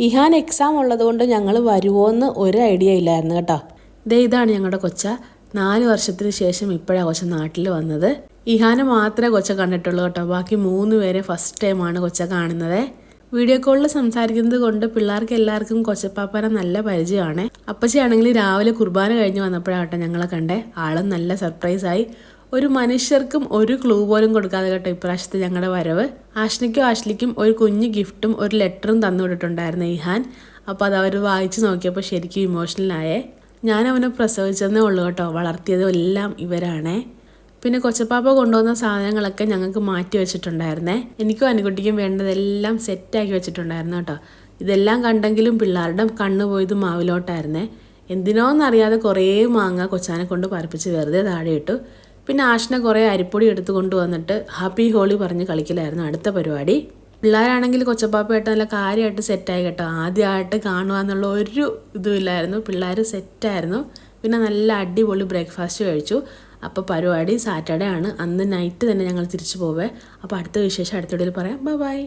Ihan exam ഉള്ളതുകൊണ്ട് ഞങ്ങൾ വരുമോ എന്ന് ഒരു ഐഡിയ ഇല്ലായിരുന്നു കേട്ടോ. ഇതാണ് ഞങ്ങളുടെ കൊച്ച. 4 വർഷത്തിന് ശേഷം ഇപ്പോഴാണ് കൊച്ച നാട്ടിൽ വന്നത്. ഇഹാനെ മാത്രമേ കൊച്ച കണ്ടിട്ടുള്ളൂ കേട്ടോ. ബാക്കി 3 പേരെ ഫസ്റ്റ് ടൈമാണ് കൊച്ച കാണുന്നത്. വീഡിയോ കോളിൽ സംസാരിക്കുന്നത് കൊണ്ട് പിള്ളേർക്ക് എല്ലാവർക്കും കൊച്ചപ്പാപ്പനെ നല്ല പരിചയമാണ്. അപ്പച്ചിയാണെങ്കിൽ രാവിലെ കുർബാന കഴിഞ്ഞ് വന്നപ്പോഴാട്ടോ ഞങ്ങളെ കണ്ടേ. ആളും നല്ല സർപ്രൈസായി. ഒരു മനുഷ്യർക്കും ഒരു ക്ലൂ പോലും കൊടുക്കാതെ കേട്ടോ ഇപ്രാവശ്യത്തെ ഞങ്ങളുടെ വരവ്. ആഷ്നയ്ക്കും ആഷ്ലിക്കും ഒരു കുഞ്ഞു ഗിഫ്റ്റും ഒരു ലെറ്ററും തന്നു വിട്ടിട്ടുണ്ടായിരുന്നു ഇഹാൻ. അപ്പോൾ അത് അവർ വായിച്ച് നോക്കിയപ്പോൾ ശരിക്കും ഇമോഷണലായേ. ഞാൻ അവനെ പ്രസവിച്ചതേ ഉള്ളൂ കേട്ടോ. വളർത്തിയതും എല്ലാം ഇവരാണേ. പിന്നെ കൊച്ചപ്പാപ്പ കൊണ്ടുവന്ന സാധനങ്ങളൊക്കെ ഞങ്ങൾക്ക് മാറ്റി വെച്ചിട്ടുണ്ടായിരുന്നേ. എനിക്കും അനുകുട്ടിക്കും വേണ്ടതെല്ലാം സെറ്റാക്കി വെച്ചിട്ടുണ്ടായിരുന്നു കേട്ടോ. ഇതെല്ലാം കണ്ടെങ്കിലും പിള്ളേരുടെ കണ്ണ് പോയത് മാവിലോട്ടായിരുന്നേ. എന്തിനോന്നറിയാതെ കുറേ മാങ്ങ കൊച്ചാനെ കൊണ്ട് പറിപ്പിച്ച് വെറുതെ താഴെ ഇട്ടു. പിന്നെ ആഷ്ന കുറേ അരിപ്പൊടി എടുത്തു കൊണ്ടുവന്നിട്ട് ഹാപ്പി ഹോളി പറഞ്ഞ് കളിക്കലായിരുന്നു അടുത്ത പരിപാടി. പിള്ളേരാണെങ്കിൽ കൊച്ചപ്പാപ്പയായിട്ട് നല്ല കാര്യമായിട്ട് സെറ്റായി കേട്ടോ. ആദ്യമായിട്ട് കാണുക എന്നുള്ള ഒരു ഇതുമില്ലായിരുന്നു. പിള്ളേർ സെറ്റായിരുന്നു. പിന്നെ നല്ല അടിപൊളി ബ്രേക്ക്ഫാസ്റ്റ് കഴിച്ചു. അപ്പോൾ പരിപാടി സാറ്റർഡേ ആണ്. അന്ന് നൈറ്റ് തന്നെ ഞങ്ങൾ തിരിച്ചു പോവേ. അപ്പോൾ അടുത്ത വിശേഷം അടുത്ത വീഡിയോയിൽ പറയാം. ബൈ.